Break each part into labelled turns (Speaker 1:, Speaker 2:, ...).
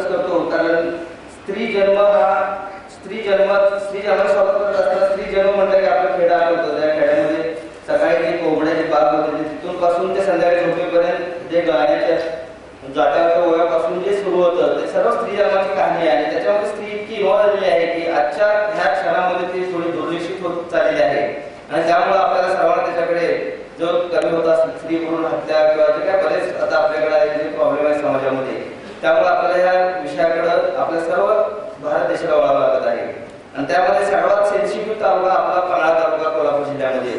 Speaker 1: करतो, कारण स्त्री जन्मात स्वागत करत असताना स्त्री जन्म म्हटलं की आपला खेडा आठवतो. त्या खेड्यामध्ये सकाळी जे कोंबड्याचे बाग होते तिथून पासून ते संध्याकाळी झोपेपर्यंत जे गाण्याच्या जात्याच्या ओळ्यापासून जे सुरू होतं ते सर्व स्त्री जन्माची कहाणी आहे. आणि त्याच्यामध्ये स्त्री इतकी इन्व्हॉल्व झालेली आहे की आजच्या ह्या क्षणामध्ये ती थोडी दुर्लक्षित होत चाललेली आहे. आणि त्यामुळे आपल्याला सर्वांना त्याच्याकडे जो कमी होता स्त्री भ्रूण हत्या किंवा जे काय बरेच आता आपल्याकडे जे प्रॉब्लेम आहे समाजामध्ये, त्यामुळे आपल्याला या विषयाकडे आपल्या सर्व भारत देशाला वळावं लागत आहे. आणि त्यामध्ये सर्वात सेन्सिटिव्ह तालुका आपला पन्हाळा तालुका कोल्हापूर जिल्ह्यामध्ये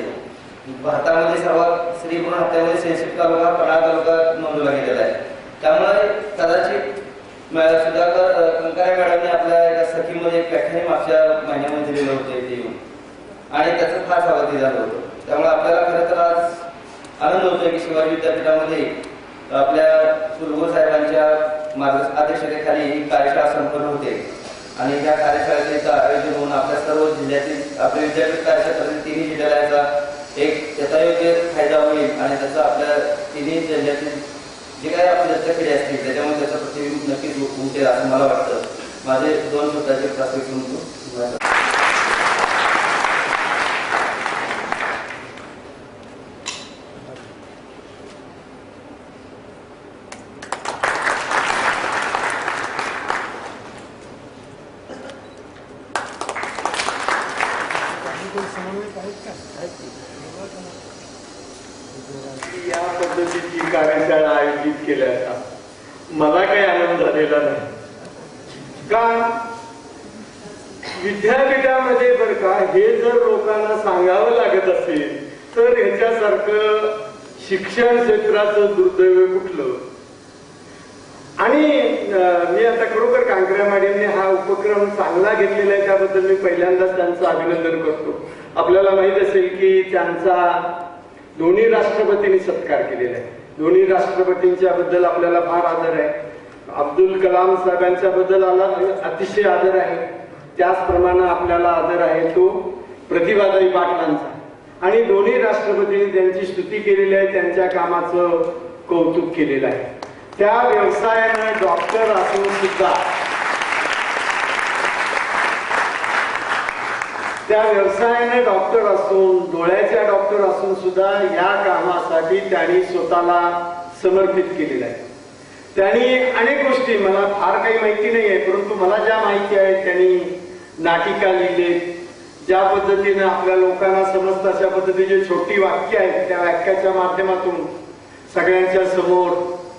Speaker 1: भारतामध्ये सर्वात स्त्री भ्रूण हत्यामध्ये सेन्सिटिव्ह तालुका पन्हाळा तालुका नोंदवला गेलेला आहे. त्यामुळे कदाचित सुधाकर कंकारे मॅडमने आपल्या एका सखीमध्ये एक व्याख्यान मागच्या महिन्यामध्ये दिलेलं होतं ते येऊन, आणि त्याचं फार स्वागत झालं होतं. त्यामुळे आपल्याला खरं तर आज आनंद होतोय की शिवाजी विद्यापीठामध्ये आपल्या कुलगुरू साहेबांच्या अध्यक्षतेखाली ही कार्यशाळा संपन्न होते. आणि या कार्यशाळेचे आयोजन होऊन आपल्या सर्व जिल्ह्यातील आपल्या विद्यापीठ कार्यक्षेत्रातील तिन्ही जिल्ह्याचा एक यथायोग्य फायदा होईल. आणि त्याचा आपल्या तिन्ही जिल्ह्यातील जे काही आपले दत्तखेडे असतील त्याच्यामध्ये त्याचा प्रतिबिंब नक्कीच उमटेल असं मला वाटतं. माझे 2 शब्दाचे प्रास्ताविक म्हणतो.
Speaker 2: या पद्धतीची कार्यशाळा आयोजित केल्याचा मला काही आनंद झालेला नाही. का विद्यापीठामध्ये बरं का हे जर लोकांना सांगावं लागत असेल तर ह्याच्यासारखं शिक्षण क्षेत्राचं दुर्दैव कुठलं. आणि मी आता खरोखर कांकऱ्या मॅडमने हा उपक्रम चांगला घेतलेला आहे त्याबद्दल मी पहिल्यांदाच त्यांचं अभिनंदन करतो. आपल्याला माहित असेल की त्यांचा दोन्ही राष्ट्रपतींनी सत्कार केलेला आहे. दोन्ही राष्ट्रपतींच्या बद्दल आपल्याला फार आदर आहे. अब्दुल कलाम साहेबांच्या बद्दल अतिशय आदर आहे. त्याचप्रमाणे आपल्याला आदर आहे तो प्रतिभाताई पाटलांचा. आणि दोन्ही राष्ट्रपतींनी त्यांची स्तुती केलेली आहे, त्यांच्या कामाचं कौतुक केलेलं आहे. त्या व्यवसायाने डॉक्टर असून सुद्धा डॉक्टर असून डोळ्याच्या डॉक्टर असून सुद्धा या कामासाठी त्यांनी स्वतःला समर्पित केलेलं आहे. त्यांनी अनेक गोष्टी मला फार काही माहिती नाही आहे परंतु मला ज्या माहिती आहे त्यांनी नाटिका लिहिले, ज्या पद्धतीने आपल्या लोकांना समजतं अशा पद्धतीचे छोटी वाक्य आहेत त्या वाक्याच्या माध्यमातून सगळ्यांच्या समोर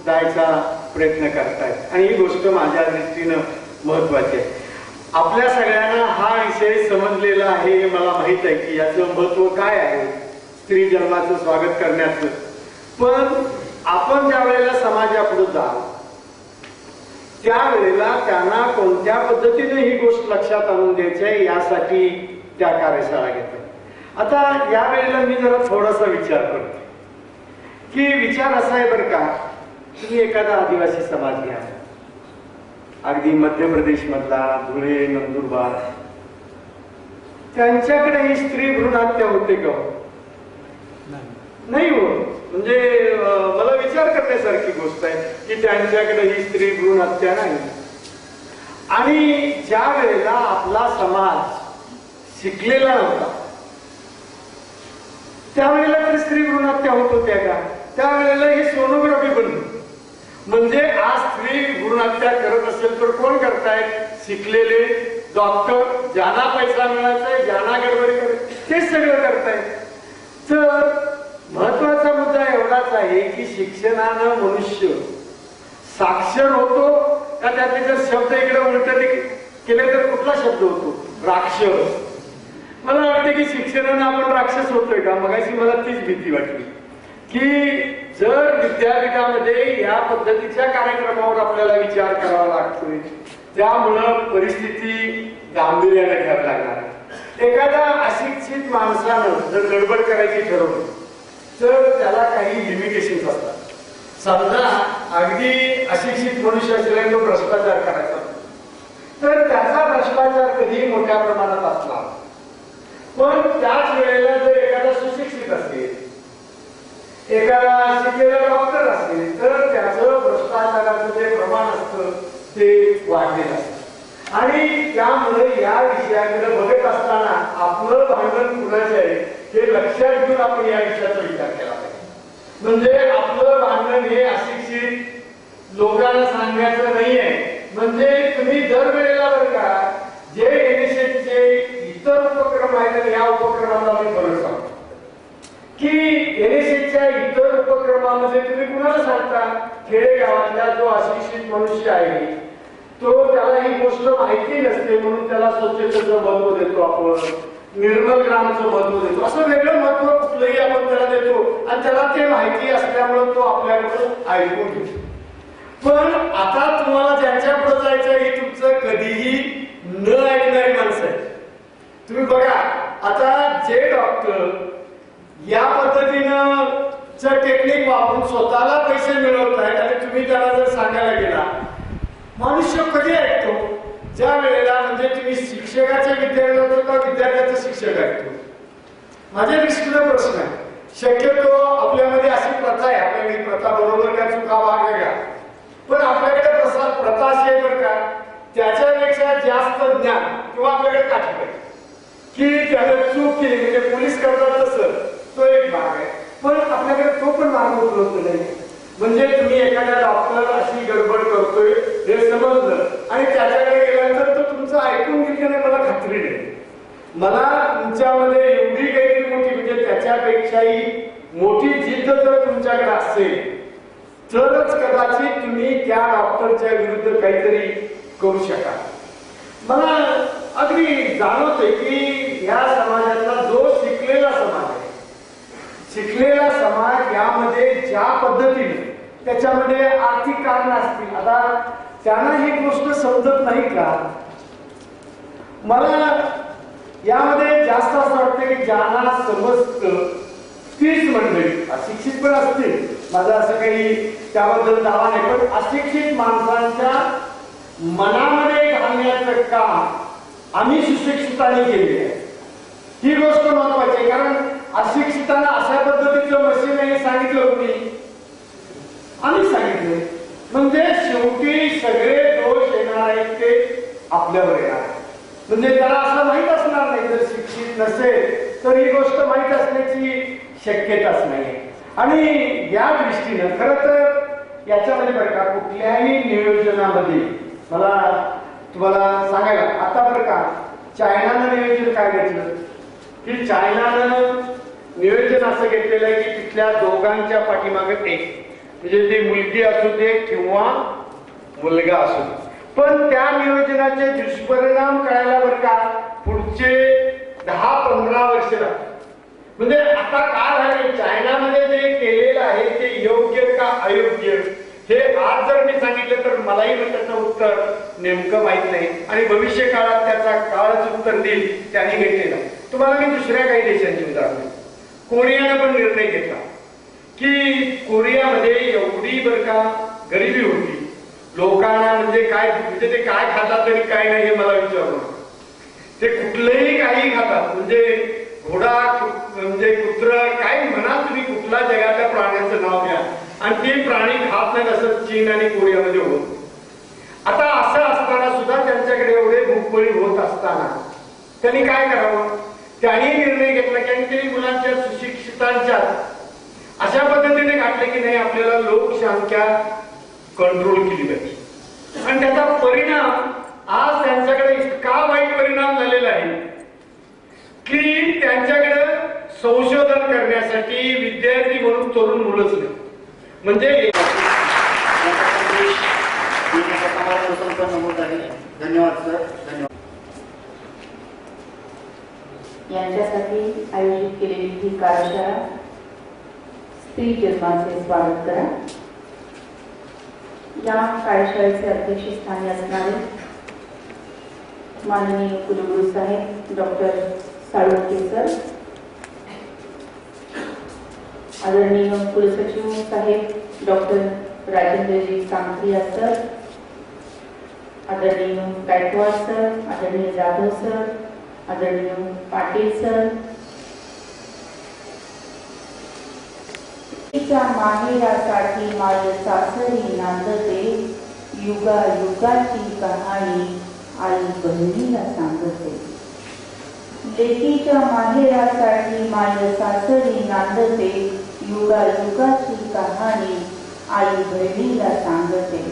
Speaker 2: जायचा प्रयत्न करतायत. आणि ही गोष्ट माझ्या दृष्टीनं महत्वाची आहे. आपल्या सगळ्यांना हा विषय समजलेला आहे हे मला माहित आहे की याचं महत्व काय आहे स्त्री जन्माचं स्वागत करण्याचं. पण आपण ज्या वेळेला समाजापुढे जाऊ त्यावेळेला त्यांना कोणत्या पद्धतीने ही गोष्ट लक्षात आणून द्यायची आहे यासाठी त्या कार्यशाळा घेतात. आता या वेळेला मी जरा थोडासा विचार करतो की विचार असा आहे बरं का, तुम्ही एखादा आदिवासी समाज घ्या, अगदी मध्य प्रदेश मधला धुळे नंदुरबार, त्यांच्याकडे ही स्त्री भ्रूण हत्या होते का? नाही होत. म्हणजे मला विचार करण्यासारखी गोष्ट आहे की त्यांच्याकडे ही स्त्री भ्रूण हत्या नाही. आणि ज्या वेळेला आपला समाज शिकलेला नव्हता त्यावेळेला तर स्त्री भ्रूण हत्या होत होत्या का? त्यावेळेला ही सोनोग्राफी बंद. म्हणजे आज स्त्री भ्रूण हत्या करत असेल तर कोण करतायत? शिकलेले डॉक्टर, ज्यांना पैसा मिळायचा, ज्यांना गडबडी करायची तेच सगळं करतायत. तर महत्वाचा मुद्दा एवढाच आहे की शिक्षणानं मनुष्य साक्षर होतो का त्यातले जर शब्द इकडे उलट केले तर कुठला शब्द होतो? राक्षस. मला वाटतं की शिक्षणानं आपण राक्षस होतोय का? मगाशी मला तीच भीती वाटली की जर विद्यापीठामध्ये या पद्धतीच्या कार्यक्रमावर आपल्याला विचार करावा लागतोय त्यामुळं परिस्थिती गांभीर्याने घ्यावी लागणार. एखाद्या अशिक्षित माणसानं जर गडबड करायची ठरवली तर त्याला काही लिमिटेशन असतात. समजा अगदी अशिक्षित मनुष्य असलेला तो भ्रष्टाचार करायचा तर त्याचा भ्रष्टाचार कधी मोठ्या प्रमाणात असला पण त्याच वेळेला जर एखादा शिकलेला डॉक्टर असेल तर त्याचं भ्रष्टाचाराचं जे प्रमाण असतं ते वाढलेलं असतं. आणि त्यामुळे या विषयाकडे बघत असताना आपलं भांडण कुणाचे आहे हे लक्षात घेऊन आपण या विषयाचा विचार केला पाहिजे. म्हणजे आपलं भांडण हे अशिक्षित लोकांना सांगायचं नाहीये. म्हणजे तुम्ही दरवेळेला बरं का जे एनएसएसचे इतर उपक्रम आहेत आणि या उपक्रमाला आम्ही फरक सांगतो की एनएसएसच्या इतर उपक्रमामध्ये तुम्ही कुणाला सांगता खेडेगावातला जो अशिक्षित मनुष्य आहे तो त्याला ही गोष्ट माहिती नसते म्हणून त्याला स्वच्छतेचं महत्व देतो, आपण निर्मल ग्रामचं महत्व देतो, असं वेगळं महत्व कुठलंही आपण त्याला देतो आणि त्याला ते माहिती असल्यामुळे तो आपल्याकडे ऐकून घेतो. पण आता तुम्हाला ज्यांच्या पुढे जायचं हे तुमचं कधीही न ऐकणारी माणसं आहे. तुम्ही बघा आता जे डॉक्टर या पद्धतीनं टेक्निक वापरून स्वतःला पैसे मिळवत आहेत आणि तुम्ही त्याला जर सांगायला गेला मनुष्य कधी ऐकतो ज्या वेळेला म्हणजे तुम्ही शिक्षकाच्या विद्यार्थ्याला का विद्यार्थ्याचा शिक्षक ऐकतो. माझ्या दृष्टीने प्रश्न आहे. शक्यतो आपल्यामध्ये अशी प्रथा आहे, आपल्याकडे प्रथा बरोबर का चुका भाग वेगळा, पण आपल्याकडे प्रथा अशी आहे बरं का त्याच्यापेक्षा जास्त ज्ञान किंवा आपल्याकडे काठी पाहिजे की त्याने चूक केली म्हणजे पोलीस करतात तसं तो एक भाग आहे. पण आपल्याकडे तो पण मार्ग उपलब्ध नाही. म्हणजे तुम्ही एखाद्या डॉक्टर अशी गडबड करतोय हे समजलं आणि त्याच्याकडे गेल्यानंतर तो तुमचं ऐकून घेतलं नाही मला खात्री नाही. मला तुमच्यामध्ये एवढी काही मोठी म्हणजे त्याच्यापेक्षाही मोठी जिद्द जर तुमच्याकडे असेल तरच कदाचित तुम्ही त्या डॉक्टरच्या विरुद्ध काहीतरी करू शकाल. मला अगदी जाणवतंय की या समाजातला जो शिकलेला समाज आहे शिकलेला समाज यामध्ये ज्या पद्धतीने त्याच्यामध्ये आर्थिक कारण असतील आता त्यांना ही गोष्ट समजत नाही का. मला यामध्ये जास्त असं वाटतं की ज्यांना समजतं तीच मंडळी अशिक्षित पण असतील माझं असं काही त्याबद्दल दावा नाही पण अशिक्षित माणसांच्या मनामध्ये घालण्याचं काम आम्ही सुशिक्षितांनी केले आहे. ही गोष्ट महत्वाची आहे कारण अशिक्षितांना अशा पद्धतीचं मशीन नाही सांगितलं होती आम्ही सांगितले. म्हणजे शेवटी सगळे दोष येणार आहेत ते आपल्यावर येणार. म्हणजे त्याला असं माहित असणार नाही जर शिक्षित नसेल तर ही गोष्ट माहित असण्याची शक्यताच नाही. आणि या दृष्टीनं खरं तर याच्यामध्ये बरं का कुठल्याही नियोजनामध्ये मला तुम्हाला सांगायला आता बरं का चायनानं नियोजन काय घेतलं की चायनानं नियोजन असं घेतलेलं आहे की तिथल्या दोघांच्या पाठीमागे एक म्हणजे ती मुलगी असू दे किंवा मुलगा असू दे पण त्या नियोजनाचे दुष्परिणाम कळायला बरं का पुढचे 10-15 वर्ष लागतात. म्हणजे आता काय झाले चायनामध्ये जे केलेलं आहे ते योग्य का अयोग्य हे आज जर मी सांगितलं तर मलाही त्याचं उत्तर नेमकं माहित नाही आणि भविष्य काळात त्याचा काळच उत्तर देईल त्यांनी घेतलेला. तुम्हाला मी दुसऱ्या काही देशांची उदाहरण कोरियाने पण निर्णय घेतला की कोरियामध्ये एवढी बरं का गरिबी होती लोकांना म्हणजे काय म्हणजे ते काय खातात तरी काय नाही हे मला विचारलं. ते कुठलंही काही खातात म्हणजे घोडा म्हणजे कुत्र काय म्हणा तुम्ही कुठल्या जगाच्या प्राण्याचं नाव घ्या आणि ते प्राणी खात नाही असं चीन आणि कोरियामध्ये होत. आता असं असताना सुद्धा त्यांच्याकडे एवढे भूकबळी होत असताना त्यांनी काय करावं त्यांनी निर्णय घेतला की आणि ते मुलांच्या सुशिक्षितांच्या अशा पद्धतीने घातले की नाही आपल्याला लोकसंख्या कंट्रोल केली पाहिजे. आणि त्याचा परिणाम आज त्यांच्याकडे इतका वाईट परिणाम झालेला आहे की त्यांच्याकडे संशोधन करण्यासाठी विद्यार्थी म्हणून तरुण मुलंच नाही. म्हणजे
Speaker 3: धन्यवाद सर. धन्यवाद.
Speaker 4: यांच्यासाठी आयोजित केलेली ही कार्यशाळा स्त्री जन्माचे स्वागत करा. या कार्यशाळेचे अध्यक्षस्थानी असणारे माननीय कुलगुरू साहेब डॉक्टर साळुंके सर, आदरणीय कुलसचिव साहेब डॉक्टर राजेंद्रजी सांखरिया सर, आदरणीय गायकवाड सर, आदरणीय जाधव सर, आदरणीय पाटील सर, लेकीच्या माहेरासाठी माय सासरी नांदते, युगा युगाची कहाणी आई बहिणीला सांगते. लेकीच्या माहेरासाठी माय सासरी नांदते, युगा युगाची कहाणी आई बहिणीला सांगते.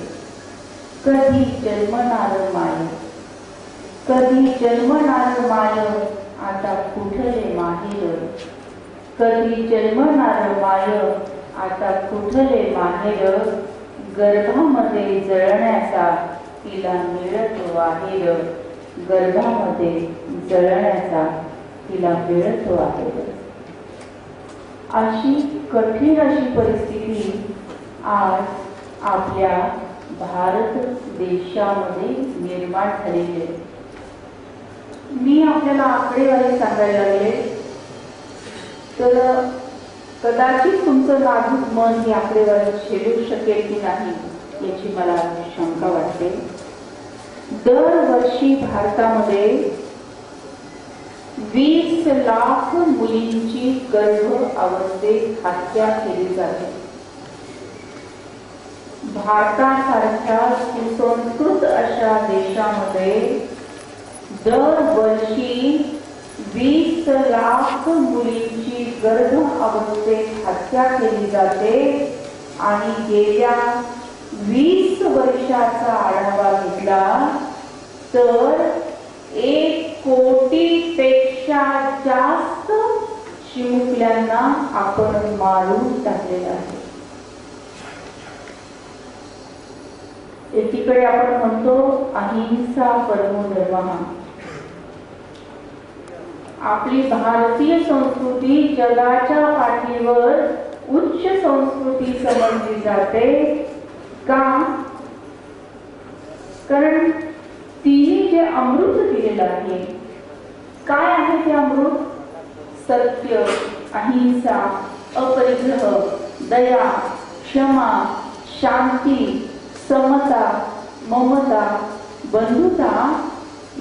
Speaker 4: कधी जन्मणार माय, कधी जन्मणार माय, आता कुठले माहेर. कधी जन्मणार माय, आता कुठले माहेर. गर्भामध्ये जळण्याचा तिला मिळतो आहेर. गर्भामध्ये जळण्याचा तिला मिळतो आहेर. अशी कठीण अशी परिस्थिती आज आपल्या भारत देशामध्ये निर्माण झालेली आहे. मी आपल्याला आकडेवारी सांगायला लागले तर कदाचित तुमचं नाजूक मन ही आकडेवारी झेलू शकेल की नाही याची मला शंका वाटते. दरवर्षी भारतामध्ये 20 लाख मुलींची गर्भ अवस्थेत हत्या केली जाते. भारतासारख्या सुसंस्कृत अशा देशामध्ये दरवर्षी 20 लाख मुलींची गर्भ अवस्थेत हत्या केली जाते. आणि गेल्या 20 वर्षाचा आढावा घेतला तर 1 कोटीपेक्षा जास्त चिमुकल्यांना आपण मारून टाकलेलं आहे. एकीकडे आपण म्हणतो अहिंसा परमो धर्मः. आपली भारतीय संस्कृती जगाच्या पाठीवर उच्च संस्कृती समजली जाते का? कारण तिने जे अमृत दिलेलं आहे, काय आहे ते अमृत? सत्य, अहिंसा, अपरिग्रह, दया, क्षमा, शांती, समता, ममता, बंधुता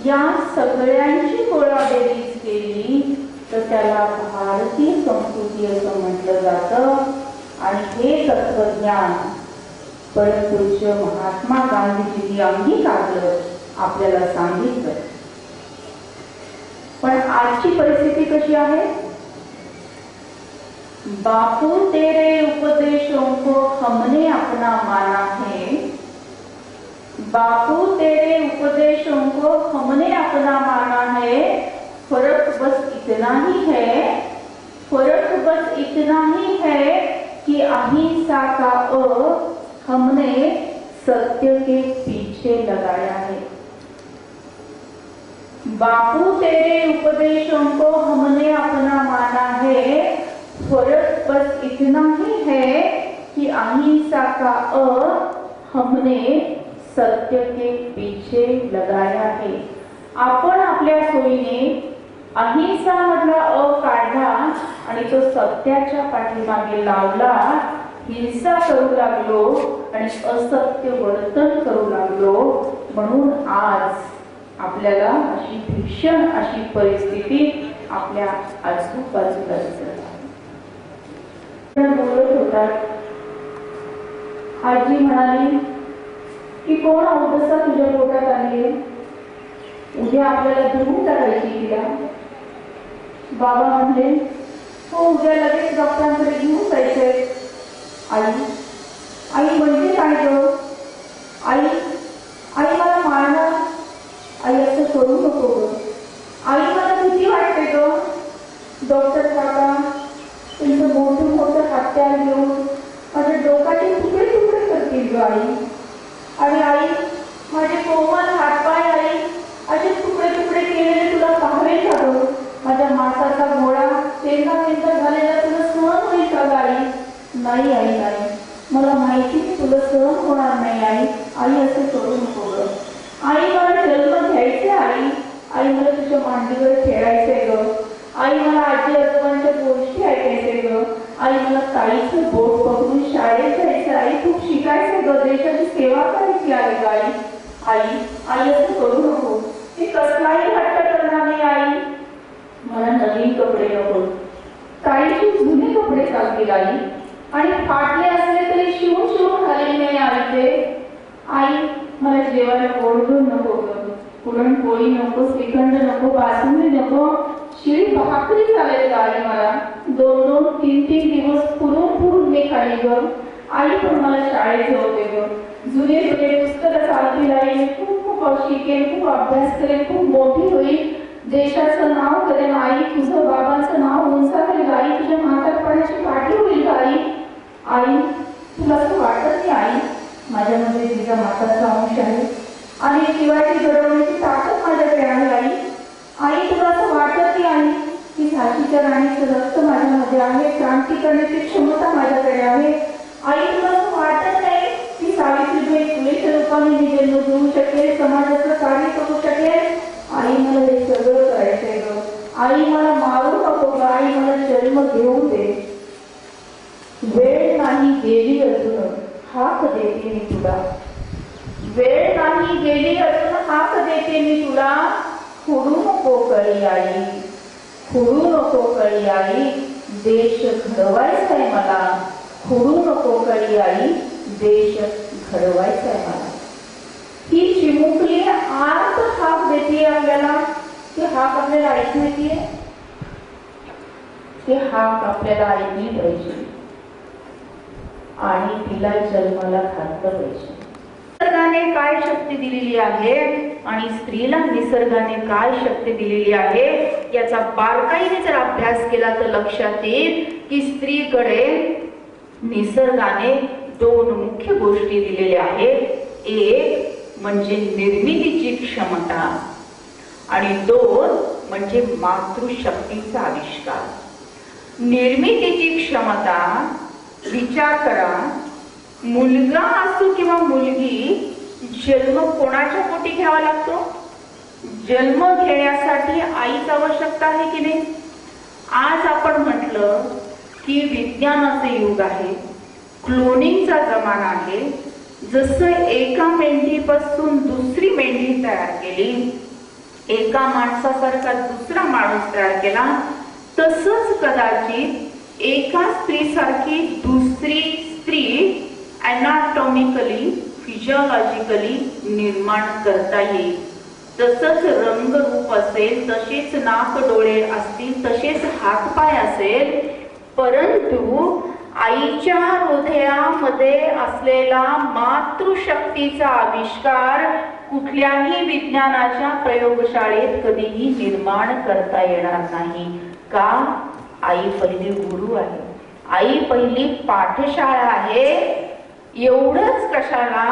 Speaker 4: या सगळ्यांची गोळाबेरीज केली तर त्याला भारतीय संस्कृती असं म्हटलं जातं. आणि हे तत्वज्ञान परमपूज्य महात्मा गांधीजींनी अंगीकारलं, आपल्याला सांगितलं. पण आजची परिस्थिती कशी आहे? बापू तेरे उपदेशों को हमने अपना माना है. बापू तेरे उपदेशों को हमने अपना माना है. फर्क बस इतना ही है, फर्क बस इतना ही है कि अहिंसा का हमने सत्य के पीछे लगाया है. बापू तेरे उपदेशों को हमने अपना माना है. फर्क बस इतना ही है कि अहिंसा का हमने सत्य के पीछे लगाया है. आपण आपल्या सोयीने अहिंसा मधला काढला आणि तो सत्याच्या पाठीमागे लावला. हिंसा करू लागलो आणि असत्य वर्तन करू लागलो. म्हणून आज आपल्याला अशी भीषण अशी परिस्थिती आपल्या आजूबाजूला दिसत आहे. बोलत होतात, आजी म्हणाली की कोण अवदसा तुझ्या पोटात आली, उद्या आपल्याला धुवून टाकायची तिला. बाबा म्हणले हो, उद्या लगेच डॉक्टरांकडे घेऊन जायचंय. आई आई म्हणजे काय ग? आई आई मला मारणार. आई असं करू नको ग. आई मला भीती वाटते ग. डॉक्टर काका तुमचं मोठं मोठं हत्यार घेऊन माझ्या डोक्याचे तुकडे तुकडे करतील ग आई. आणि आई माझे कोमल हातपाय आई असे तुकडे तुकडे केलेले तुला पाहावे लागो. माझ्या मासाचा घोडा पेंदा पेंदा झालेला तुला सहन होईल का ग आई? नाही आई नाही, मला माहिती तुला सहन होणार नाही आई. आई असं करू नको ग. आई मला जन्म घ्यायचे आई. आई मला तुझ्या मांडीवर खेळायचंय ग. आई मला आजी आजोबांच्या गोष्टी ऐकायचे ग. आई मला ताईचं बोट पकडून शाळेत जायचं. आई खूप शिकायचं ग. देशाची सेवा करायची आहे ग आई. आई आई असं करू नको. मी कसलाही हट्ट करणार नाही आई. मला नवीन कपडे नको. ताईचे जुने कपडे चालतील आई. आणि फाटले असले तरी शिवून शिवून घालेल नाही आईचे. आई मला जेवायला गोडधोड नको ग, पुरणपोळी नको, श्रीखंड नको, बासुंदी नको, शिळी भाकरी चालेल ग आई मला. 2-2, 3-3 दिवस पुरून मी खाली ग. आई पण मला शाळेत होते ग. जुने पुस्तकं चालतील आई. खूप शिकेल, खूप अभ्यास करेल, खूप मोठी होईल, देशाचं नाव करेल आई. तुझं बाबांचं नाव उंचावेल आई. तुझ्या म्हातारपणाची पाठी होईल आई. आई तुला असं वाटत नाही आई माझ्यामध्ये तिचा माताचा अंश आहे आणि शिवाजी घडवण्याची ताकद माझ्याकडे आहे आई. आई तुला असं वाटत नाही आई की झाशीच्या राणीचं रक्त माझ्यामध्ये आहे, क्रांती करण्याची क्षमता माझ्याकडे आहे. आई तुला असं वाटत नाही की सावित्रीबाई फुलेच्या रूपाने मी जन्म घेऊ शकेल, समाजाचं कार्य करू शकेल. आई मला हे सगळं करायचंय ग. आई मला मारू नको ग. आई मला जन्म घेऊ दे. वेळ नाही गेली अजून हाक देते मी तुला. वेळ नाही गेली अजून हाक देते मी तुला. खुडू नको कळी आई, खुडू नको कळी आई, देश घडवायचाय मला. खुडू नको कळी आई, देश घडवायचाय मला. ही चिमुकली आर्त हाक देते आपल्याला. ती हाक आपल्याला ऐकण्याची आहे. ती हाक आपल्याला ऐकली पाहिजे आणि तिला जन्माला घातलं पाहिजे. निसर्गाने काय शक्ती दिलेली आहे आणि स्त्रीला निसर्गाने काय शक्ती दिलेली आहे याचा बारकाईने जर अभ्यास केला तर लक्षात येईल की स्त्रीकडे निसर्गाने 2 मुख्य गोष्टी दिलेल्या आहेत. एक म्हणजे निर्मितीची क्षमता आणि 2 म्हणजे मातृशक्तीचा आविष्कार. निर्मितीची क्षमता विचार करा. मुलगा असो किंवा मुलगी, जन्म कोणाच्या पोटी घ्यावा लागतो? जन्म घेण्यासाठी आईच आवश्यकता आहे की नाही? आज आपण म्हटलं की विज्ञानाचे युग आहे, क्लोनिंगचा जमाना आहे. जसं एका मेंढीपासून दुसरी मेंढी तयार केली, एका माणसासारखा दुसरा माणूस तयार केला, तसंच कदाचित एका स्त्रीसारखी दुसरी स्त्री अनाटॉमिकली, फिजिओलॉजिकली निर्माण करता येईल. तसंच रंगरूप असेल, तसेच नाक डोळे असतील, तसेच हातपाय असेल, परंतु आईच्या हृदयामध्ये असलेला मातृशक्तीचा आविष्कार कुठल्याही विज्ञानाच्या प्रयोगशाळेत कधीही निर्माण करता येणार नाही. का? आई पहिली गुरु आहे, आई पहिली पाठशाळा आहे. एवढंच कशाला,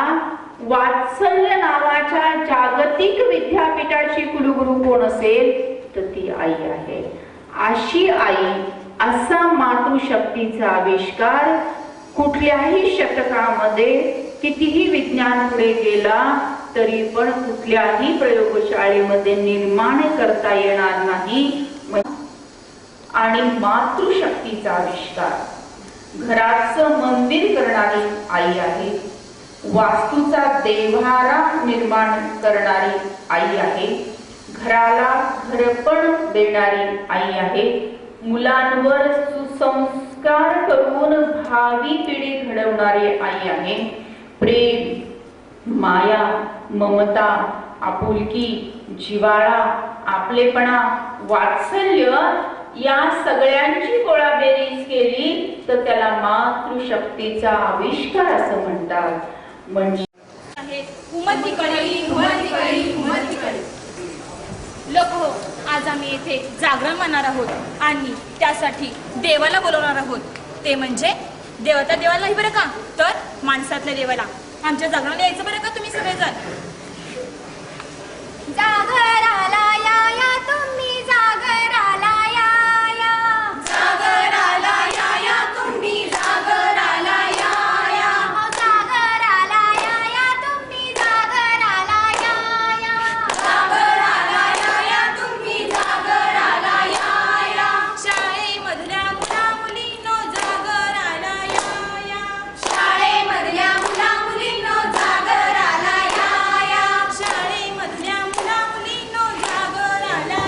Speaker 4: वात्सल्य नावाच्या जागतिक विद्यापीठाची कुलगुरू कोण असेल तर ती आई आहे. अशी आई, असा मातृशक्तीचा आविष्कार कुठल्याही शतकामध्ये कितीही विज्ञान पुढे गेला तरी पण कुठल्याही प्रयोगशाळेमध्ये निर्माण करता येणार नाही. आणि मातृशक्तीचा आविष्कार घराचं मंदिर करणारी आई आहे, वास्तूचा देव्हारा निर्माण करणारी आई आहे, घराला घरपण देणारी आई आहे, मुलांवर सुसंस्कार करून भावी पिढी घडवणारी आई आहे. प्रेम, माया, ममता, आपुलकी, जिव्हाळा, आपलेपणा, वात्सल्य या सगळ्यांची गोळाबेरीज केली तर त्याला मातृशक्तीचा आविष्कार असं म्हणतात. म्हणजे
Speaker 5: लोक हो, आज आम्ही येथे जागरण मानणार आहोत आणि त्यासाठी देवाला बोलवणार आहोत. ते म्हणजे देवता देवाला नाही बरं का, तर माणसातल्या देवाला. आमच्या जागरणाला यायचं बरं का तुम्ही सगळेजण.
Speaker 6: जागराला या या तुम्ही, जागराला या या,
Speaker 5: जागराला या या तुम्ही, जागराला या या,
Speaker 6: जागराला या या तुम्ही, जागराला या या,
Speaker 5: जागराला या या तुम्ही, जागराला या या. शाळेमधल्या मुला मुलींनो जागराला या या,
Speaker 6: शाळेमधल्या मुला मुलींनो जागराला या या,
Speaker 5: शाळेमधल्या मुला मुलींनो जागराला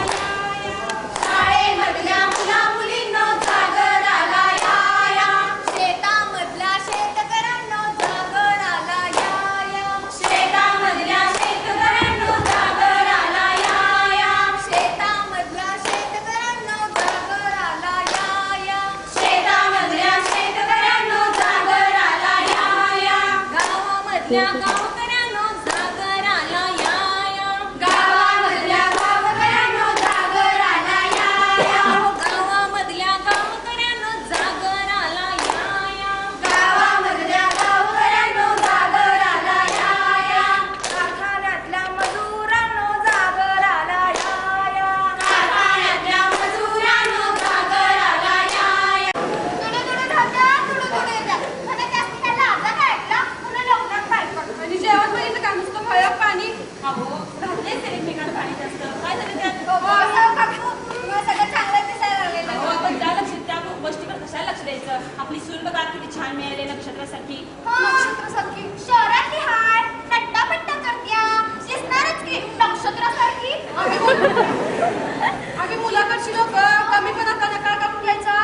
Speaker 5: गावामधल्या गावकऱ्यांनो जागराला या या.
Speaker 6: गावामधल्या गावकऱ्यांनो जागराला या या.
Speaker 5: गावामधल्या गावकऱ्यांनो जागराला या या.
Speaker 6: गावामधल्या गावकऱ्यांनो जागराला या या. कारखान्यातल्या मजुरांनो जागराला या या. कारखान्यातल्या मजुरांनो जागराला या या. तुडू धावत्या, तुडू येतात. मला जास्ती काय लाजा काय ऐकला? पुन्हा लवकर पाय पडतो.
Speaker 5: आणि जेवण बघितलं का नुसतं फळं पाणी. अहो घातलेच ते एकमेकांना पाणी जास्त. काय झालं त्यात?
Speaker 6: असं काकू, मला सगळं चांगलं दिसायला लागलेलं.
Speaker 5: अहो, आपण त्या गोष्टीकडे कशाला लक्ष द्यायचं. आपली सून बघा किती छान मिळाले नक्षत्रासाठी.
Speaker 6: नक्षत्रासारखी शहरातली हाय नट्टापट्टा करत्या दिसणारच की नक्षत्रासारखी.
Speaker 5: आम्ही मुलाकडची लोक कमी पण आता नका कापून घ्यायचा.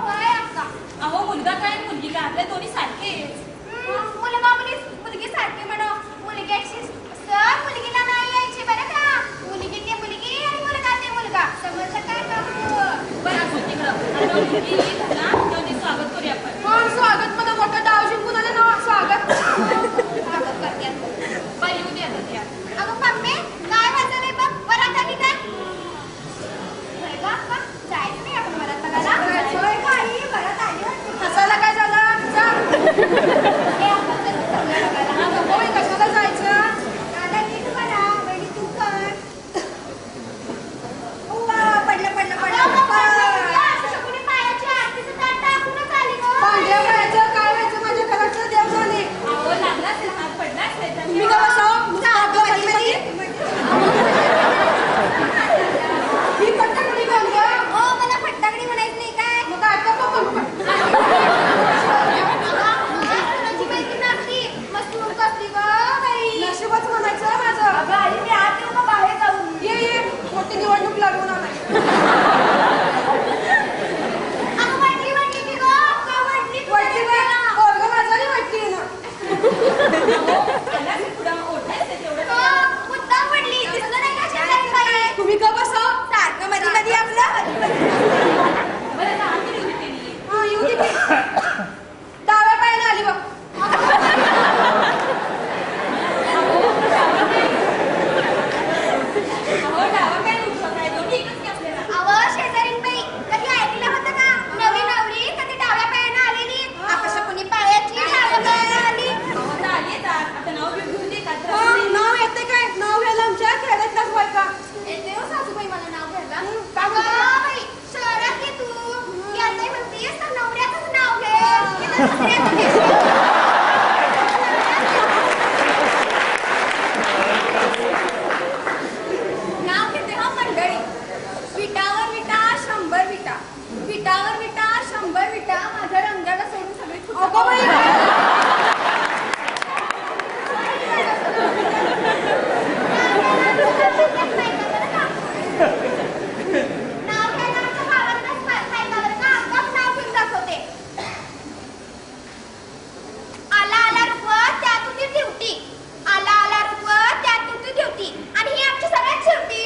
Speaker 6: वय अक्का.
Speaker 5: अहो मुलगा काय आणि मुलगी काय आपल्या दोन्ही सारखेच.
Speaker 6: मुलगा मुलगी सारखी म्हणा. मुलग्याची सर मुलगीला नाही यायची बरं का. मुलगी ते मुलगी आणि मुलगा ते मुलगा. समजलं काय काकू?
Speaker 5: बरं असं तिकडं आता मुलगी येईल ना तेव्हा ते स्वागत करूया आपण.
Speaker 6: स्वागत मला मोठं डाव जिंकून आलं ना स्वागत. स्वागत करते.
Speaker 5: बरं येऊ दे आता त्या.
Speaker 6: अगं मम्मी काय वाजलंय बघ वरात आली काय? होय गं अक्का, जायचं नाही आपण वरात बघायला? होय बाई, वरात आली वाटतं.
Speaker 5: हसायला काय झालं? जा.
Speaker 6: ए, आपण चल सगळं बघायला.
Speaker 5: अगं होय कशाला जायचं?
Speaker 6: दादा नीट बघा, वहिनी तू कर. उव्वा, पडलं, पडलं, पडलं. असं कोणी पायाची आरतीचं ताट टाकूनच आली गं.
Speaker 5: भांड्या व्हायचं काय व्हायचं माझ्या घराचं देव जाणे. अहो लागला असेल हात पडला असेल. तुम्ही का बसावं?
Speaker 6: सारखं मध्ये.
Speaker 5: ही पट्टाकडी कोण गं?
Speaker 6: ओ, मला फटाकडी म्हणायचं नाही काय?
Speaker 5: मग काय आता बघ बघ.
Speaker 6: कोणाची माहिती नसती. मस्त मूर्ख असती गं बाई.
Speaker 5: नशीबच म्हणायचं माझं.
Speaker 6: अगं, आधी मी आत येऊ का बाहेर जाऊ?
Speaker 5: ये मोठी निवडणूक लागून आलाय.
Speaker 6: अगं, वाटली वाटली की गं? का वाटली तू
Speaker 5: वाटली
Speaker 6: तरी मला?
Speaker 5: पोरगं माझं नाही वाटली ना. त्याला पुढं ओढायचं तेवढं.
Speaker 6: मुद्दाम पडली. दिसलं नाही का शेजारी बाई?
Speaker 5: तुम्ही का बसा?
Speaker 6: सारखं मध्ये मध्ये आपलं.
Speaker 5: बरं ना आम्ही येऊ दे त्यांनी.
Speaker 6: हा, येऊ दे की.
Speaker 5: डाव्या पायाने आली बघ. अहो डावा काय उठतो काय दोन्ही एकच की आपल्याला.
Speaker 6: अहो, शेजारीन बाई, कधी ऐकलं होतं का? नवी नवरी कधी डाव्या पायानं आलेली? अपशकुनी पायाची डाव्या पायानं आली.
Speaker 5: अहो आता आली येतात. आता नाव घेऊन दे का तर
Speaker 6: हो,
Speaker 5: असं नाही.
Speaker 6: नाव येते काय? नाव घ्यायला आमच्या खेड्यातलाच बायका. येते हो सासूबाई मला नाव घ्यायला. अगं बाई, शहरात ये तू. यातही म्हणतेस तर नवऱ्याचंच नाव घे. इथं दुसऱ्याचं घेशील. नाव घेते हा मंडळी. विटावर विटा 100 विटा. विटावर विटा 100 विटा. माझ्या रंगाला सोडून सगळी फुटं.
Speaker 5: अगं बाई.
Speaker 6: नाव घ्यायला आमच्या गावातच फायदा बरं का? गप नाव घेऊन दाखवते. आला आला रुपवत त्यात होती ड्युटी. आला आला रुपवत त्यात होती ड्युटी. आणि ही आमची सगळ्यात शेवटी.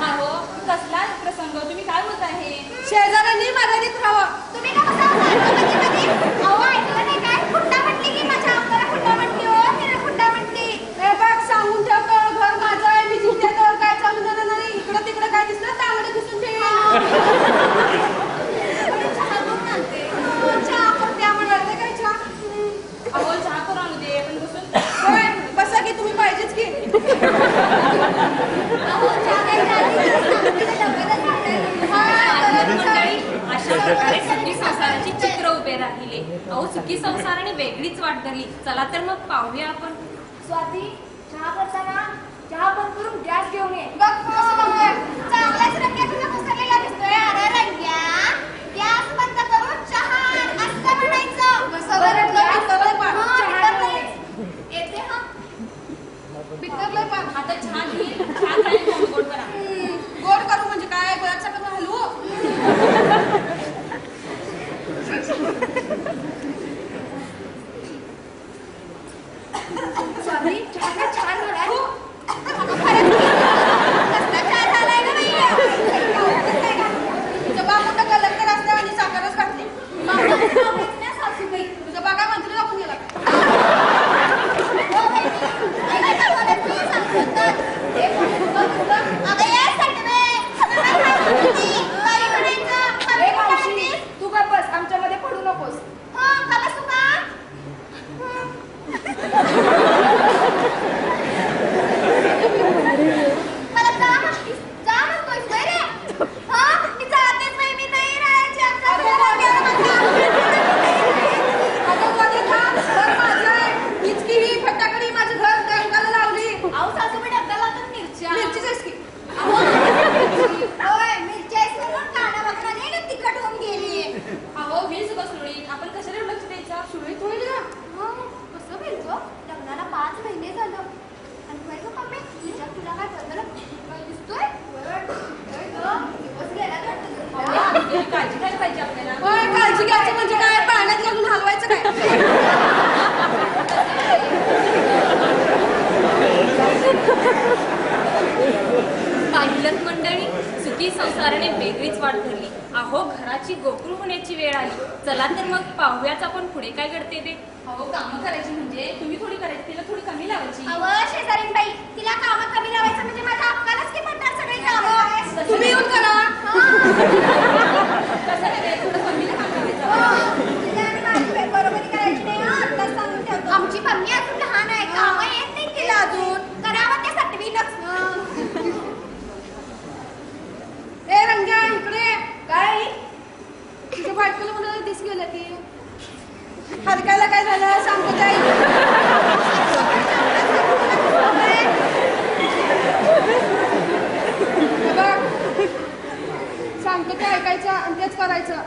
Speaker 5: अहो कसला प्रसंग तुम्ही काय बोलताय हे?
Speaker 6: शेजाऱ्यांनी मर्यादित राहावं. तुम्ही का बसा मध्ये? अहो ऐकलं नाही काय? खुट्टा म्हटली की माझ्या अंगाला खुट्टा म्हटली हो. तिने खुट्टा म्हटली.
Speaker 5: ए बघ सांगून ठेवतो घर माझं आहे मी जिंकते तर काय चालू देणार नाही. इकडं तिकडं काय दिसलं चांगलं दिसून ठेव.
Speaker 6: चहा करून आणते. चहा करते आम्हाला. ते काय चहा?
Speaker 5: अहो चहा करून आणू दे पण बसून.
Speaker 6: होय, बसा की तुम्ही पाहिजेच की. अहो चहा घ्यायच्या आधी सांगते डब्याला
Speaker 5: मंडळी अशा प्रकारे सुखी संसाराची चित्र उभे राहिले. अहो सुखी संसाराने वेगळीच वाट धरली. चला तर मग पाहूया आपण.
Speaker 6: स्वाती, चहा करताना चहा बंद करून गॅस घेऊन ये. चांगलाच रंग्या तुला पसरलेला दिसतोय. अरे रंग्या, गॅस बंद करून चहा आण. असं म्हणायचं. येते हा.
Speaker 5: बिथरलंय पण आता छान घेईल. चहा काय गोड करा.
Speaker 6: गोड करू म्हणजे काय? गुळाचा करून हलवू? स्वामी, चहा काय छान झालाय. अगं खरंच की. कसला चहा झालाय गं बाई?
Speaker 5: थोडी काळजी घ्यायला पाहिजे आपल्याला.
Speaker 6: होय, काळजी घ्यायची म्हणजे काय, पाण्यात घालून हलवायचं काय?
Speaker 5: पाहिलं मंडळी, सुखी संसाराने वेगळीच वाट धरली. अहो घराची गोकुळ होण्याची वेळ आली. चला तर मग पाहूयाच आपण पुढे काय घडते ते. अहो कामं करायची म्हणजे तुम्ही थोडी करायची, तिला थोडी कमी लावायची.
Speaker 6: अव शेजारीन बाई, तिला कामं कमी लावायचं म्हणजे माझ्या अक्कालाच की पडणार सगळी कामं. तुम्ही येऊन करा.
Speaker 5: कसं नाही, थोडं कमीला काम लावायचं.
Speaker 6: तिला आणि माझी बरोबरी करायची नाही हं, आत्ताच सांगून ठेवतो. आमची मम्मी अजून लहान आहे, कामं येत नाही तिला अजून. करावं त्या सटवीनच. ए रंग्या, इकडे काय तुझ्या बायकोला मला दिस गेलं की हलकायला काय झालं सांगतो ताई. सांगतो ते ऐकायचं आणि तेच करायचं.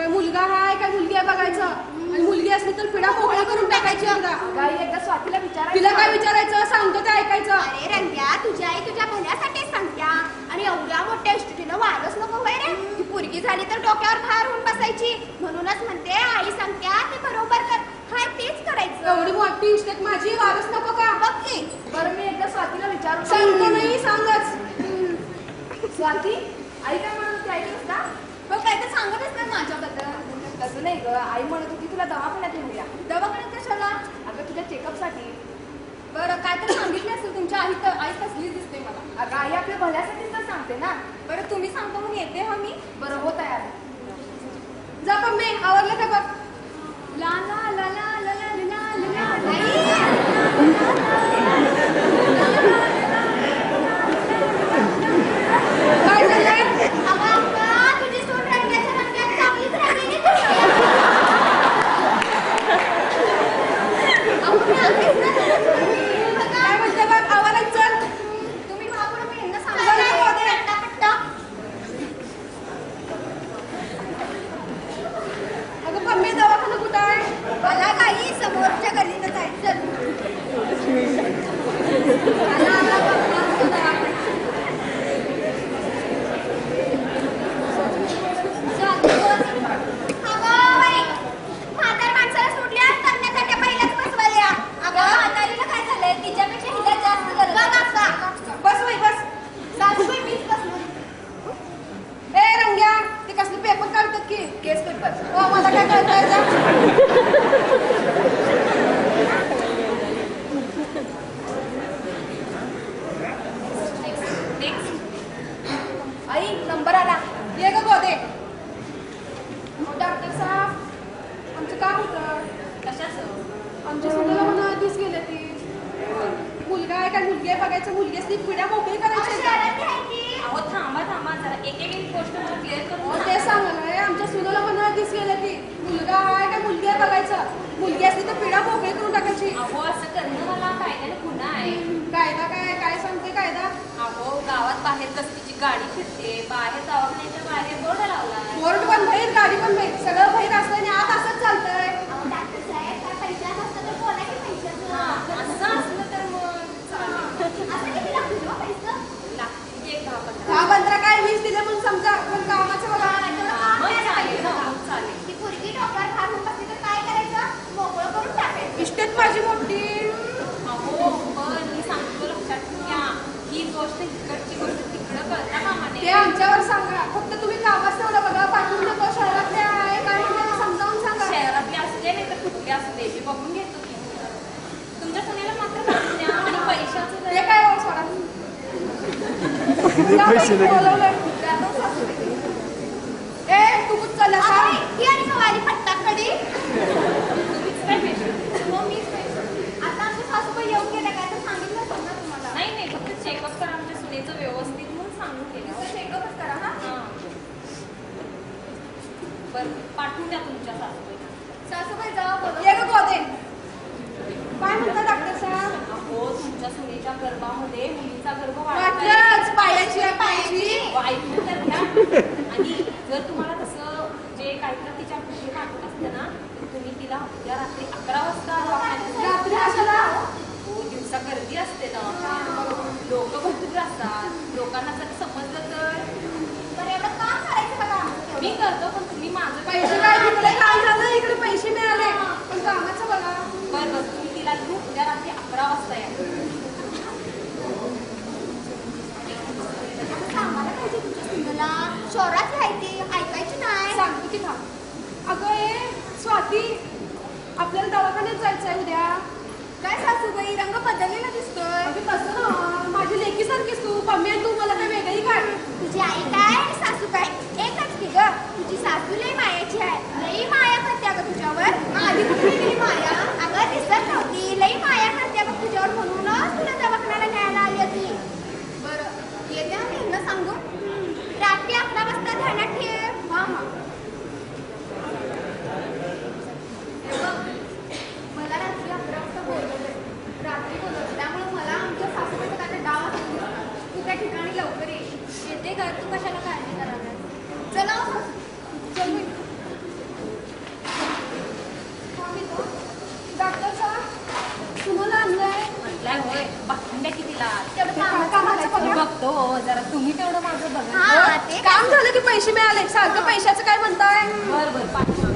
Speaker 6: मुलगा हाय काय मुलगी आहे बघायचं, आणि मुलगी असली तर पिढा मोकळी करून टाकायची. एकदा स्वातीला विचारायचं, तिला काय विचारायचं, सांगतो ते ऐकायचं. अरे रंग्या, तुझी आई तुझ्या भल्यासाठीच सांगत्या, आणि एवढ्या मोठ्या इष्टीनं वागच नको होय रे. ती पोरगी झाली तर डोक्यावर भार होऊन बसायची. म्हणूनच म्हणते आई सांगत्या ते बरोबर कर, हाय तेच करायचं. एवढी मोठी इष्टेक माझी, वागच नको का? बघ की. बरं मी एकदा स्वातीला विचारू. सांगतो नाही, सांगच. स्वाती, आई काय म्हणत होती ऐकलंस का? बघ काय तर सांगतच नाही माझ्याबद्दल. तसं नाही ग, आई म्हणत होती तुला दवाखान्यात नेऊया. दवाखान्यात कशाला? अगं तुझ्या चेकअपसाठी. बरं काय तर सांगितलं असेल तुमच्या आई, तर आई तसलीच दिसते मला. अगं आई आपल्या भल्यासाठीच तर सांगते ना. बरं तुम्ही सांगतो म्हणून येते हा मी. बरं हो तयार. जा पण मी आवरलं का बघ. ला ला ला ला ला ला ला ला काय झालंय? तुझी सून रंग्याच्या रंग्यात चांगलीच राहिली. काय म्हणते बघ, आवाज चल. तुम्ही महापुढे मी यांना सांगा. अगं पण मी दवाखाना कुठं आहे? मला काही समोरच्या गल्लीतच आहे. चल. केस पेपर. हो मला काय कळतंय. आई नंबर आला. ये ग गोदे. डॉक्टर साहेब, आमचं काम होतं.
Speaker 5: कशाचं?
Speaker 6: आमच्या मुलाला म्हणा दिस गेले ती. मुलगा आहे काय मुलगी आहे बघायचं. मुलगी असली पिढ्या मोकळी करायची.
Speaker 5: अहो थांबा थांबा जरा, एक एक गोष्ट मला क्लिअर करून
Speaker 6: ते सांगणार आमच्या सुनाला म्हणा दिस गेले ती. मुलगा आहे काय मुलगी आहे बघायचं. मुलगी असली तर पिढा मोकळी करून टाकायची.
Speaker 5: अहो असं करणं मला कायद्याने गुन्हा आहे.
Speaker 6: कायदा काय काय सांगते कायदा?
Speaker 5: अहो गावात बाहेर कसलीची गाडी फिरते, बाहेर दवाखान्याच्या बाहेर बोर्ड लावला.
Speaker 6: बोर्ड पण बाहेर, गाडी पण बाहेर, सगळं बाहेर असतं आणि आत असंच चालतंय.
Speaker 5: असं असलं तर मग
Speaker 6: हा 15 काय 20 दिले म्हणून समजा, पण कामाचं बघा.
Speaker 5: चालेल ना, चालेल.
Speaker 6: इष्टेत माझी मोठी.
Speaker 5: अहो पण मी सांगतो लक्षात घ्या, ही गोष्ट इकडची गोष्ट तिकडं कळता कामा
Speaker 6: ते
Speaker 5: नये.
Speaker 6: आमच्यावर सांगा. फक्त तुम्ही कामाच तेवढं बघा. पाठवून नको. शहरातले आहे काय म्हणजे समजावून सांगा.
Speaker 5: शहरातले असले नाही तर कुठले असले मी बघून घेतो की. तुमच्या सुनेला मात्र पाठवून द्या आणि पैशाचं
Speaker 6: ते
Speaker 5: जरा-
Speaker 6: काय हो सोडा. बोलवलंय. ए तू कुठं चालला का?
Speaker 5: तुम्हीच काय पैसे?
Speaker 6: आता आमच्या सासूबाई येऊन गेल्या काय तर सांगितलं असेल ना तुम्हाला.
Speaker 5: नाही नाही, फक्त चेकअप करा आमच्या सुनेचं व्यवस्थित म्हणून सांगून केलं.
Speaker 6: चेकअपच करा हा.
Speaker 5: हां. बरं पाठवून द्या तुमच्या सासूबाईला.
Speaker 6: सासूबाई जावा बोलव. ये गं गोदे. काय म्हणता डॉक्टर साहेब?
Speaker 5: अहो तुमच्या सुनेच्या गर्भामध्ये मुलीचा गर्भ वाढलाय.
Speaker 6: वाटलंच पायाची आहे, पायाची.
Speaker 5: ऐकून तर घ्या. आणि जर तुम्हाला तसं जे काहीतरी तिच्या पुढे पाठवत असतं ना, तर तुम्ही तिला उद्या रात्री 11 वाजता दवाखान्यात
Speaker 6: रात्री कशाला?
Speaker 5: हो दिवसा गर्दी असते ना, लोक भरपूर असतात. लोकांना जर समजलं तर
Speaker 6: बरं एवढं काम करायचं बघा
Speaker 5: मी करतो पण तुम्ही माझं
Speaker 6: पैसे काय तिकडे काम झालं इकडे पैसे मिळाले पण कामाचं बघा.
Speaker 5: बरं तुम्ही तिला घेऊन उद्या रात्री 11 वाजता या.
Speaker 6: आम्हाला पाहिजे तुमच्या सुंदरला शहरात राहायची ऐकायची नाही. सांगतो की थांब. अगं ए स्वाती आपल्याला दवाखान्यात जायचंय उद्या. काय सासूबाई रंग बदललेला दिसतोय. अगं तसं ना माझी लेकी सारखीस तू मम्मी आणि तू मला काय वेगळी काय. तुझी आई काय सासू काय एकच की ग. तुझी सासू लई मायाची आहे. लई माया करते अगं तुझ्यावर. आधी कुठली गेली माया. अगं दिसत नव्हती लई माया करते अगं तुझ्यावर म्हणूनच तुला दवाखान्याला न्यायला आली होती. बरं येते आम्ही यांना सांगू. रात्री 11 वाजता ध्यानात ठेव. हा हा मला रात्री 11 वाजता बोलवलंय. रात्री बोलवलं त्यामुळे मला आमच्या सासूबाईचा काय डाव असेल. तू त्या ठिकाणी लवकर येते का तू कशाला काळजी करायला. चला चल डॉक्टर साहेब तुम्हाला आणलंय.
Speaker 5: म्हटलंय होय बघण्या कितीला
Speaker 6: तेवढं कामाचं बघा.
Speaker 5: बघतो जरा तुम्ही तेवढं माझं बघा.
Speaker 6: हा ते काम झालं की पैसे मिळाले. सारखं पैशाचं काय म्हणताय.
Speaker 5: बरं बरं 5 मिनिटं.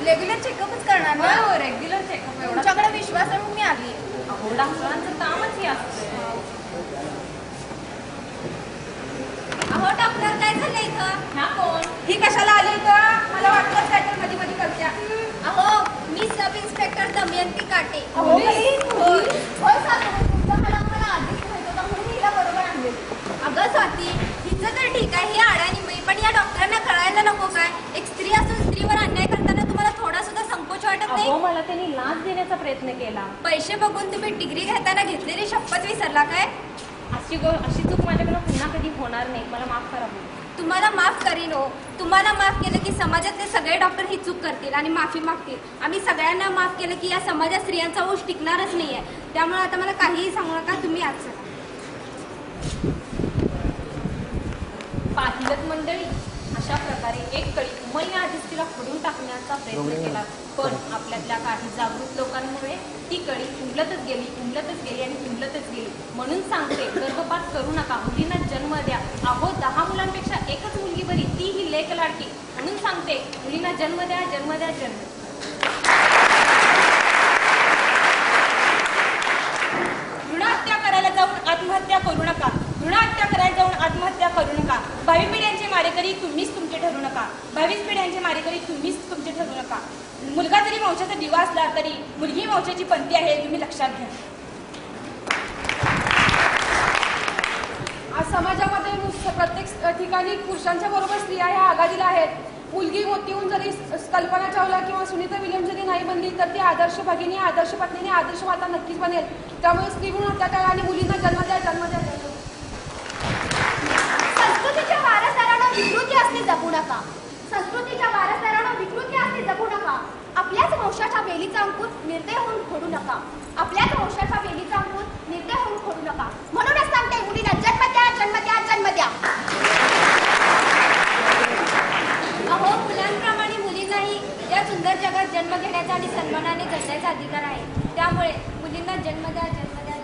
Speaker 6: रेग्युलर चेकअपच करणार ना.
Speaker 5: हो रेग्युलर चेकअप एवढा
Speaker 6: तुमच्याकडे विश्वास ठेवून मी आली.
Speaker 5: अहो डॉक्टरांचं कामच हे असतं.
Speaker 6: अहो डॉक्टर काय झालं इथं.
Speaker 5: ह्या कोण
Speaker 6: ही कशाला आली इथं. मला वाटलं काय तर मध्ये मध्ये करत्या. अहो मी सब इन्स्पेक्टर दमयंती काटे. होय सासूबाई तुमचा मला मला आधीच माहित होता म्हणून हिला बरोबर आणले. अगं स्वाती हिचं तर ठीक आहे ही अडाणी पण या डॉक्टरांना कळायला नको काय. एक स्त्री असून स्त्रीवर अन्याय करताना तुम्हाला थोडा सुद्धा संकोच वाटत नाही.
Speaker 5: अहो मला त्यांनी लाच देण्याचा प्रयत्न केला.
Speaker 6: पैसे बघून तुम्ही डिग्री घेताना घेतलेली शपथ विसरला काय.
Speaker 5: अशी चूक माझ्याकडून पुन्हा कधी होणार नाही. मला माफ करा.
Speaker 6: तुम्हाला माफ करीन हो. तुम्हाला माफ केलं की समाजातले सगळे डॉक्टर ही चूक करतील आणि माफी मागतील. आम्ही सगळ्यांना माफ केलं की या समाजात स्त्रियांचा ओष टिकणारच नाही आहे. त्यामुळे आता मला काहीही सांगू नका. तुम्ही आज चला.
Speaker 5: पाहिलंच मंडळी अशा प्रकारे एक कळी उमलण्या आधीच तिला फोडून टाकण्याचा प्रयत्न केला. पण आपल्यातल्या काही जागृत लोकांमुळे ती कळी उमलतच गेली आणि उमलतच गेली. म्हणून सांगते गर्भपात करू नका. मुलींना जन्म द्या. अहो 10 मुलांपेक्षा एकच मुलगी बरी ती ही लेक लाडकी. म्हणून सांगते मुलींना जन्म द्या जन्म द्या जन्म. भ्रूणहत्या करायला जाऊन आत्महत्या करू नका. भ्रूणहत्या करायला जाऊन आत्महत्या करू नका. भावी पिढ्यांचे मारेकरी तुम्हीच तुमचे ठरू नका. 22 पिढ्यांचे मारेकरी तुम्हीच तुमचे ठरू नका. मुलगा जरी वंशाचा दिवा असला तरी मुलगी वंशाची पंथी आहे तुम्ही लक्षात घ्या.
Speaker 7: आज समाजामध्ये प्रत्येक ठिकाणी पुरुषांच्या बरोबर स्त्रिया ह्या आघाडीला आहेत. मुलगी मोठी होऊन जरी कल्पना चावला किंवा सुनीता विलियम्स जरी नाही बनली तर ती आदर्श भगिनी आदर्श पत्नीने आदर्श माता नक्कीच बनेल. त्यामुळे स्त्री भ्रूण हत्या करा आणि मुलींना जन्म द्या जन्म द्या.
Speaker 6: संस्कृतीच्या वारसदारांना विकृती असणे जपू नका. संस्कृतीच्या वारसदारांना विकृती असणे जपू नका. आपल्याच वंशाच्या वेलीचा अंकुर निर्दय होऊन फोडू नका. आपल्याच वंशाच्या वेलीचा अंकुर निर्दय होऊन फोडू नका. म्हणूनच सांगते मुलीला जन्म द्या जन्म द्या जन्म द्या. अहो मुलांप्रमाणे मुलींनाही या सुंदर जगात जन्म घेण्याचा आणि सन्मानाने जगण्याचा अधिकार आहे. त्यामुळे मुलींना जन्म द्या जन्म द्या.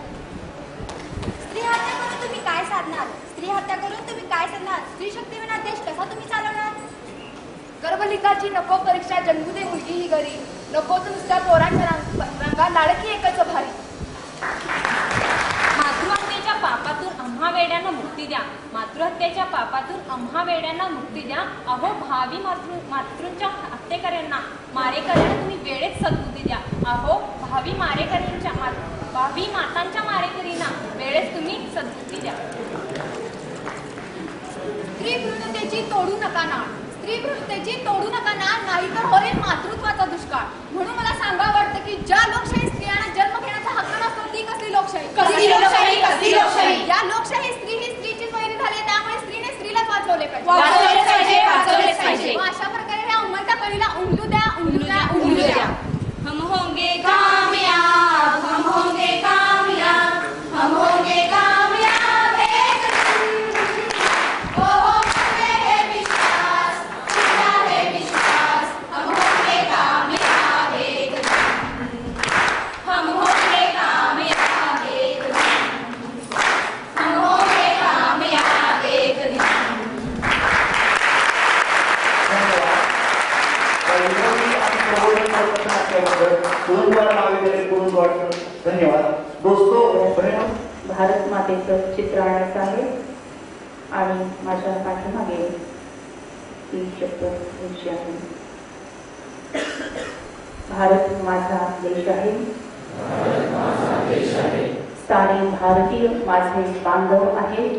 Speaker 6: स्त्री हत्या करून तुम्ही काय साधणार. स्त्री हत्या करून तुम्ही काय साधणार. स्त्री शक्तीविना देश कसा तुम्ही चालवणार.
Speaker 7: गर्भलिकाची नको परीक्षा जन्मू दे मुलगी ही घरी. नको तर नुसत्या पोरांच्या रंगा लाडकी एकच भारी.
Speaker 5: मातृहत्येच्या पापातून आम्हा वेड्यांना मुक्ती द्या. मातृहत्येच्या पापातून आम्हा वेड्यांना मुक्ती द्या. अहो भावी मातृंच्या हत्येकऱ्यांना मारेकऱ्यांना तुम्ही वेळेत सद्बुद्धी द्या. अहो भावी मातांच्या मारेकरींना वेळेत तुम्ही सद्बुद्धी द्या.
Speaker 6: स्त्री भ्रूणतेची तोडू नका ना. स्त्री भ्रूणतेची तोडू नका ना नाही तर होईल मातृत्वाचा दुष्काळ. म्हणून मला सांगा वाटतं की ज्या लोकशाही स्त्रियांना जन्म घेण्याचा हक्क नसतो ती कसली लोकशाही.
Speaker 7: कसली लोकशाही, कसली लोकशाही.
Speaker 6: या लोकशाही स्त्री ही स्त्रीची वैरी झाली. त्यामुळे स्त्रीने स्त्रीलाच वाचवले पाहिजे.
Speaker 7: वाचवलेच पाहिजे, वाचवलेच पाहिजे.
Speaker 6: मग अशा प्रकारे ह्या उमलत्या कळीला उमलू द्या उमलू द्या उमलू द्या.
Speaker 5: हम होंगे
Speaker 6: कामयाब हम होंगे कामयाब हम होंगे कामयाब एक दिन. ओ मुझे है विश्वास मेरा है विश्वास. हम होंगे कामयाब एक दिन. हम होंगे कामयाब एक दिन. हम होंगे
Speaker 3: कुरुंदवाड महाविद्यालय कुरुंदवाड धन्यवाद दोस्तों.
Speaker 4: भारत मातेचं चित्र आणायचं आहे आणि माझ्या पाठीमागे ही शब्द घ्यायची आहे. भारत माझा देश आहे. सारे भारतीय माझे बांधव आहेत.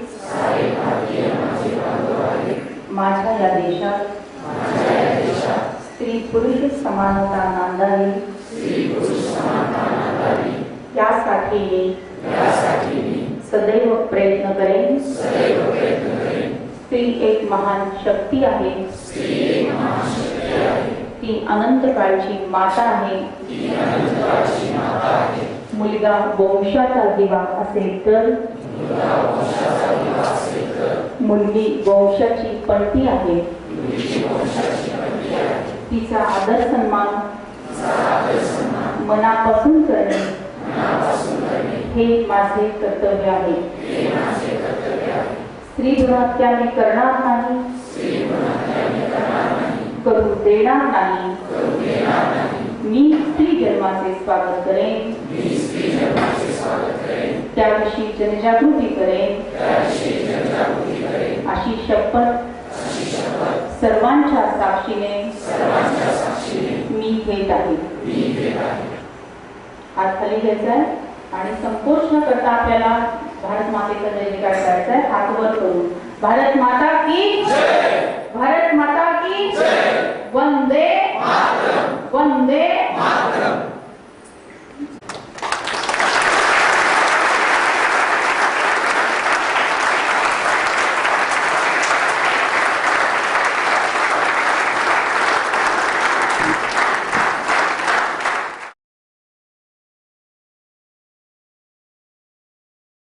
Speaker 4: माझ्या या देशात स्त्री पुरुष समानता नांदावी यासाठी मी सदैव प्रयत्न करेन. स्त्री एक महान शक्ती आहे. ती अनंत काळची माता आहे. मुलगा वंशाचा दिवा असेल तर मुलगी वंशाची पणती आहे. तिचा आदर सन्मान मनापासून करणे हे माझे कर्तव्य आहे. स्त्री भ्रूणहत्या मी करणार नाही, करू देणार नाही. मी स्त्री जन्माचे स्वागत करेन. त्याविषयी जनजागृती करेन. अशी शपथ सर्वांच्या साक्षीने मी घेत आहे. हात खाली घ्यायचा आहे आणि संकोच न करता आपल्याला भारत मातेचा जय जयकार करायचा आहे. हात वर करून भारत माता की भारत माता की वंदे वंदे